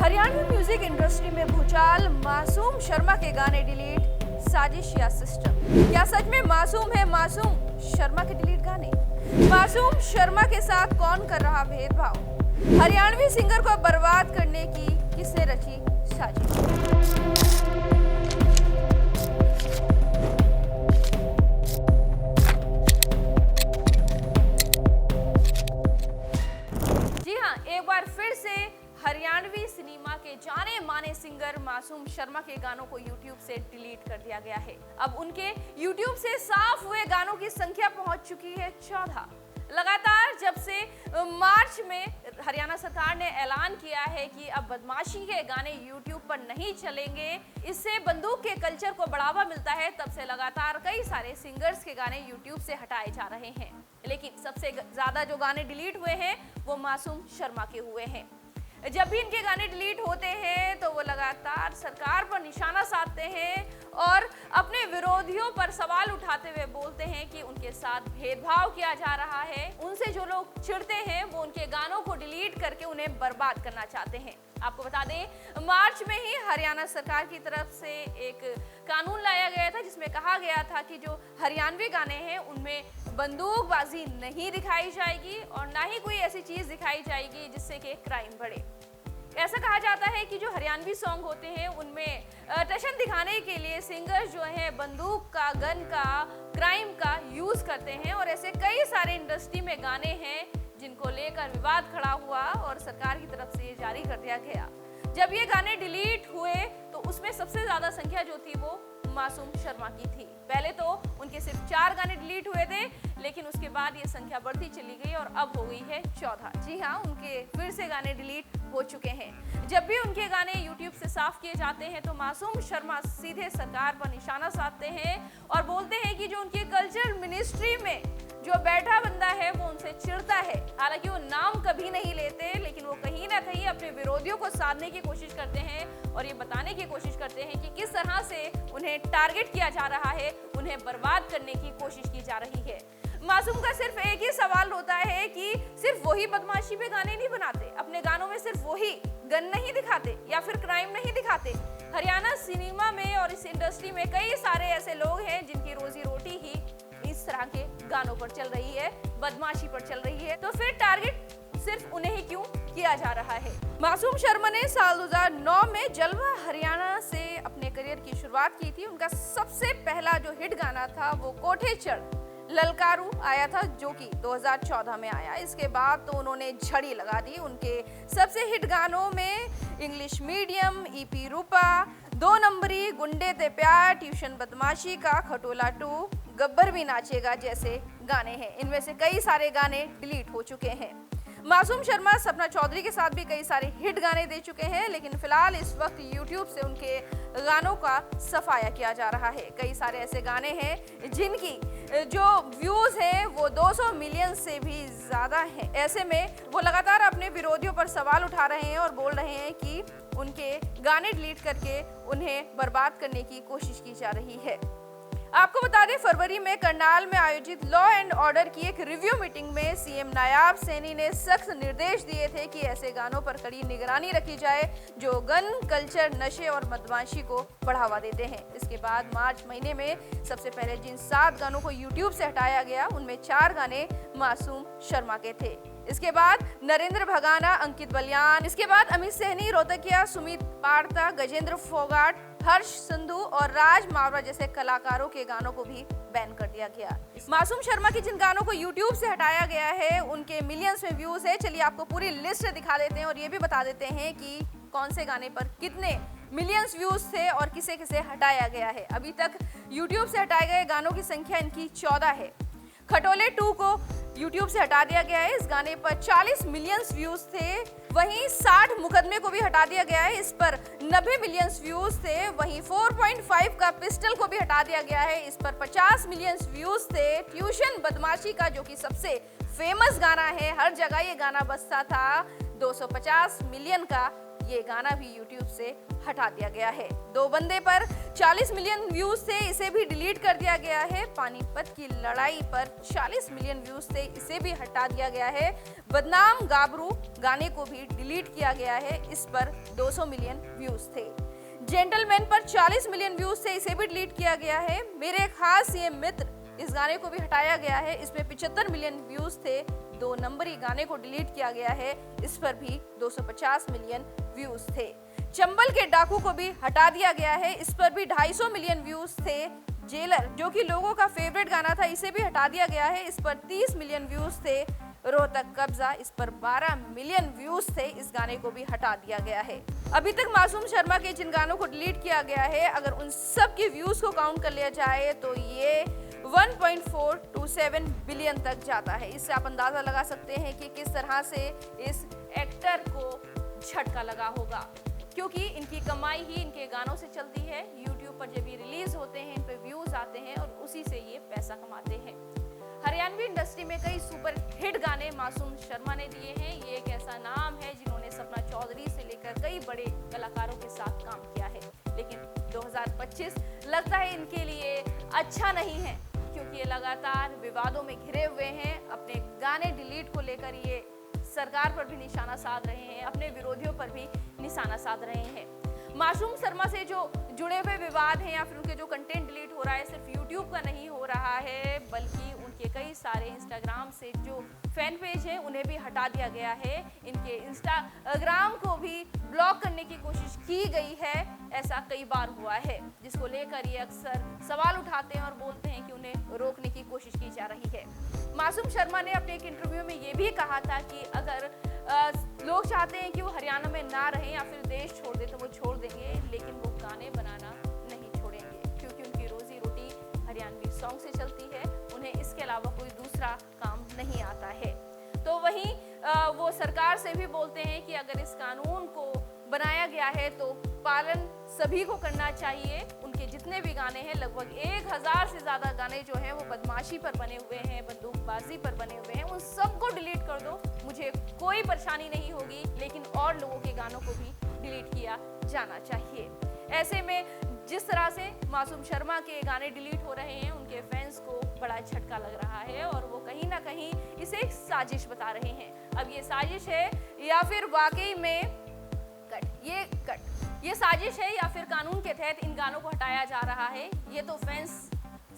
Haryanvi music industry में भूचाल, मासूम शर्मा के गाने डिलीट, साजिश या सिस्टम। क्या सच में मासूम है मासूम शर्मा के डिलीट गाने? मासूम शर्मा के साथ कौन कर रहा भेदभाव? हरियाणवी सिंगर को बर्बाद करने की किसने रची साजिश? एक बार फिर से हरियाणवी सिनेमा के जाने माने सिंगर मासूम शर्मा के गानों को YouTube से डिलीट कर दिया गया है। अब उनके YouTube से साफ हुए गानों की संख्या पहुंच चुकी है 14। लगातार जब से मार्च में हरियाणा सरकार ने ऐलान किया है कि अब बदमाशी के गाने YouTube पर नहीं चलेंगे, इससे बंदूक के कल्चर को बढ़ावा मिलता है, तब से लगातार कई सारे सिंगर्स के गाने YouTube से हटाए जा रहे हैं। लेकिन सबसे ज्यादा जो गाने डिलीट हुए हैं वो मासूम शर्मा के हुए हैं। जब भी इनके गाने डिलीट होते हैं तो वो लगातार सरकार पर निशाना साधते हैं और अपने विरोधियों पर सवाल उठाते हुए बोलते हैं कि उनके साथ भेदभाव किया जा रहा है। उनसे जो लोग चिढ़ते हैं वो उनके गानों को डिलीट करके उन्हें बर्बाद करना चाहते हैं। आपको बता दें, मार्च में ही हरियाणा सरकार की तरफ से एक कानून लाया गया था जिसमें कहा गया था कि जो हरियाणवी गाने हैं उनमें बंदूकबाजी नहीं दिखाई जाएगी और ना ही कोई ऐसी चीज दिखाई जाएगी जिससे कि क्राइम बढ़े। ऐसा कहा जाता है कि जो हरियाणवी सॉन्ग होते हैं उनमें टशन दिखाने के लिए सिंगर्स जो हैं बंदूक का, गन का, क्राइम का यूज करते हैं और ऐसे कई सारे इंडस्ट्री में गाने हैं जिनको लेकर विवाद खड़ा हुआ और सरकार की तरफ से ये जारी कर दिया गया। जब ये गाने डिलीट हुए तो उसमें सबसे ज्यादा संख्या जो थी वो मासूम शर्मा की थी। पहले तो उनके सिर्फ 4 गाने डिलीट हुए थे, लेकिन उसके बाद ये संख्या बढ़ती चली गई और अब हो गई है 14। जी हाँ, उनके फिर से गाने डिलीट हो चुके हैं। जब भी उनके गाने YouTube से साफ किए जाते हैं तो मासूम शर्मा सीधे सरकार पर निशाना साधते हैं और बोलते हैं कि जो उनकी कल्चर मिनिस्ट्री में जो बैठा बंदा है वो उनसे चिढ़ता है। हालांकि वो नाम कभी नहीं लेते, लेकिन वो कहीं ना कहीं अपने विरोधियों को साधने की कोशिश करते हैं और ये बताने की कोशिश करते हैं कि किस तरह से उन्हें टारगेट किया जा रहा है, उन्हें बर्बाद करने की कोशिश की जा रही है। मासूम का सिर्फ एक ही सवाल होता है कि सिर्फ वही बदमाशी पे गाने नहीं बनाते, अपने गानों में सिर्फ वही गन नहीं दिखाते या फिर क्राइम नहीं दिखाते। हरियाणा सिनेमा में और इस इंडस्ट्री में कई सारे ऐसे लोग हैं जिनकी रोजी रोटी ही इस तरह के गानों पर चल रही है, बदमाशी पर चल रही है, तो फिर टारगेट सिर्फ उन्हें ही क्यों किया जा रहा है? मासूम शर्मा ने साल 2009 में जलवा हरियाणा से अपने करियर की शुरुआत की थी। उनका सबसे पहला जो हिट गाना था वो कोठे चढ़ ललकारू आया था, जो कि 2014 में आया। इसके बाद तो उन्होंने झड़ी लगा दी। उनके सबसे हिट गानों में इंग्लिश मीडियम, ईपी रूपा, 2 नंबरी, गुंडे ते प्यार, ट्यूशन बदमाशी का, खटोला 2, गब्बर भी नाचेगा जैसे गाने हैं। इनमें से कई सारे गाने डिलीट हो चुके हैं। मासूम शर्मा सपना चौधरी के साथ भी कई सारे हिट गाने दे चुके हैं, लेकिन फिलहाल इस वक्त YouTube से उनके गानों का सफाया किया जा रहा है। कई सारे ऐसे गाने हैं जिनकी जो व्यूज हैं वो 200 मिलियन से भी ज्यादा हैं। ऐसे में वो लगातार अपने विरोधियों पर सवाल उठा रहे हैं और बोल रहे हैं कि उनके गाने डिलीट करके उन्हें बर्बाद करने की कोशिश की जा रही है। आपको बता दें, फरवरी में करनाल में आयोजित लॉ एंड ऑर्डर की एक रिव्यू मीटिंग में सीएम नायाब सैनी ने सख्त निर्देश दिए थे कि ऐसे गानों पर कड़ी निगरानी रखी जाए जो गन कल्चर, नशे और बदमाशी को बढ़ावा देते हैं। इसके बाद मार्च महीने में सबसे पहले जिन 7 गानों को YouTube से हटाया गया उनमें 4 गाने मासूम शर्मा के थे। इसके बाद नरेंद्र भगाना, अंकित बलियान, इसके बाद अमित सहनी, रोहतकिया, सुमित पारता, गजेंद्र फोगाट, हर्ष संधू और राज मावरा जैसे कलाकारों के गानों को भी बैन कर दिया गया। मासूम शर्मा के जिन गानों को YouTube से हटाया गया है उनके मिलियंस में व्यूज है। चलिए आपको पूरी लिस्ट दिखा देते हैं और ये भी बता देते हैं कि कौन से गाने पर कितने मिलियंस व्यूज थे और किसे किसे हटाया गया है। अभी तक YouTube से हटाए गए गानों की संख्या इनकी 14 है। खटोले 2 को YouTube से हटा दिया गया है। इस गाने पर 40 मिलियंस व्यूज थे। वहीं 60 मुकदमे को भी हटा दिया गया है, इस पर 90 मिलियंस व्यूज थे। वहीं 4.5 का पिस्टल को भी हटा दिया गया है, इस पर 50 मिलियंस व्यूज थे। ट्यूशन बदमाशी का, जो कि सबसे फेमस गाना है, हर जगह ये गाना बजता था, 250 मिलियन का ये गाना भी यूट्यूब से हटा दिया गया है। दो बंदे पर 40 मिलियन व्यूज थे, इसे भी डिलीट कर दिया गया है। पानीपत की लड़ाई पर 40 मिलियन व्यूज थे, इसे भी हटा दिया गया है। बदनाम गाबरू गाने को भी डिलीट किया गया है, इस पर 200 मिलियन व्यूज थे। जेंटलमैन पर 40 मिलियन व्यूज थे, इसे भी डिलीट किया गया है। मेरे खास ये मित्र, इस गाने को भी हटाया गया है, इसमें 75 मिलियन व्यूज थे। 2 नंबरी गाने को डिलीट किया गया है, इस पर भी 250 मिलियन व्यूज थे। चंबल के डाकू को भी हटा दिया गया है, इस पर भी 250 मिलियन व्यूज थे। जेलर जो कि लोगों का फेवरेट गाना था, इसे भी हटा दिया गया है, इस पर 30 मिलियन व्यूज थे। रोहतक कब्जा, इस पर 12 मिलियन व्यूज थे, इस गाने को भी हटा दिया गया है। अभी तक मासूम शर्मा के जिन गानों को डिलीट किया गया है, अगर उन सब के व्यूज को काउंट कर लिया जाए तो ये 1.427 बिलियन तक जाता है। इससे आप अंदाजा लगा सकते हैं कि किस तरह से इस एक्टर को झटका लगा होगा, क्योंकि इनकी कमाई ही इनके गानों से चलती है। यूट्यूब पर जब ये रिलीज होते हैं, इन पे व्यूज आते हैं और उसी से ये पैसा कमाते हैं। हरियाणवी इंडस्ट्री में कई सुपर हिट गाने मासूम शर्मा ने दिए हैं। ये एक ऐसा नाम है जिन्होंने सपना चौधरी से लेकर कई बड़े कलाकारों के साथ काम किया है। लेकिन 2025 लगता है इनके लिए अच्छा नहीं है, क्योंकि ये लगातार विवादों में घिरे हुए हैं। अपने गाने डिलीट को लेकर ये सरकार पर भी निशाना साध रहे हैं, अपने विरोधियों पर भी निशाना साध रहे हैं। मासूम शर्मा से जो जुड़े हुए विवाद हैं या फिर उनके जो कंटेंट डिलीट हो रहा है, सिर्फ यूट्यूब का नहीं हो रहा है, बल्कि उनके कई सारे इंस्टाग्राम से जो फैन पेज हैं उन्हें भी हटा दिया गया है। इनके इंस्टाग्राम को भी ब्लॉक करने की कोशिश की गई है। ऐसा कई बार हुआ है, जिसको लेकर ये अक्सर सवाल उठाते हैं और बोलते हैं कि उन्हें रोकने की कोशिश की जा रही है। मासूम शर्मा ने अपने एक इंटरव्यू में ये भी कहा था कि अगर लोग चाहते हैं कि वो हरियाणा में ना रहें या फिर देश छोड़ दे तो वो छोड़ देंगे, लेकिन वो गाने बनाना नहीं छोड़ेंगे, क्योंकि उनकी रोजी रोटी हरियाणवी सॉन्ग से चलती है। उन्हें इसके अलावा कोई दूसरा काम नहीं आता है। तो वहीं वो सरकार से भी बोलते हैं कि अगर इस कानून को बनाया गया है तो पालन सभी को करना चाहिए। उनके जितने भी गाने हैं, लगभग 1000 से ज्यादा गाने जो हैं वो बदमाशी पर बने हुए हैं, बंदूकबाजी पर बने हुए हैं, उन सबको डिलीट कर दो, मुझे कोई परेशानी नहीं होगी, लेकिन और लोगों के गानों को भी डिलीट किया जाना चाहिए। ऐसे में जिस तरह से मासूम शर्मा के गाने डिलीट हो रहे हैं, उनके फैंस को बड़ा झटका लग रहा है और वो कहीं ना कहीं इसे एक साजिश बता रहे हैं। अब ये साजिश है या फिर वाकई में ये साजिश है या फिर कानून के तहत इन गानों को हटाया जा रहा है, ये तो फैंस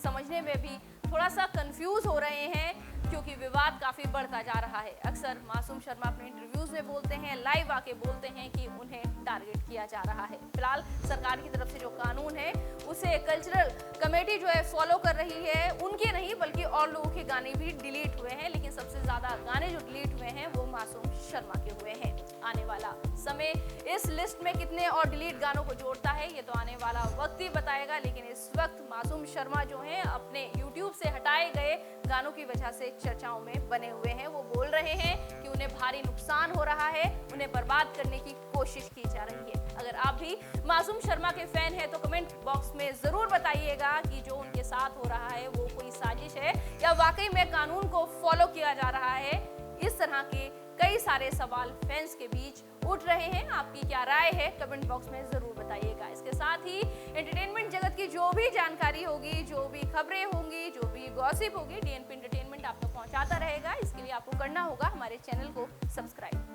समझने में भी थोड़ा सा कंफ्यूज हो रहे हैं, क्योंकि विवाद काफी बढ़ता जा रहा है। अक्सर मासूम शर्मा अपने इंटरव्यूज में बोलते हैं, लाइव आके बोलते हैं कि उन्हें टारगेट किया जा रहा है। फिलहाल सरकार की तरफ से जो कानून है उसे कल्चरल कमेटी जो है फॉलो कर रही है। उनके नहीं बल्कि और लोगों के गाने भी डिलीट हुए हैं, लेकिन सबसे ज्यादा गाने जो डिलीट हुए हैं वो मासूम शर्मा के हुए हैं। आने वाला समय इस लिस्ट में कितने और डिलीट गानों को जोड़ता है, ये तो आने वाला वक्त ही बताएगा। लेकिन इस वक्त मासूम शर्मा जो हैं अपने यूट्यूब से हटाए गए गानों की वजह से चर्चाओं में बने हुए हैं। वो बोल रहे हैं कि उन्हें भारी नुकसान हो रहा है, उन्हें बर्बाद करने की कोशिश की जा रही है। अगर आप भी मासूम शर्मा के फैन हैं तो कमेंट बॉक्स में जरूर बताइएगा कि जो उनके साथ हो रहा है वो कोई साजिश है या वाकई में कानून को फॉलो किया जा रहा है। इस तरह के कई सारे सवाल फैंस के बीच उठ रहे हैं। आपकी क्या राय है, कमेंट बॉक्स में जरूर बताइएगा। इसके साथ ही एंटरटेनमेंट जगत की जो भी जानकारी होगी, जो भी खबरें होंगी, जो भी गॉसिप होगी, डीएनपी एंटरटेनमेंट आप तक पहुंचाता रहेगा। इसके लिए आपको करना होगा हमारे चैनल को सब्सक्राइब।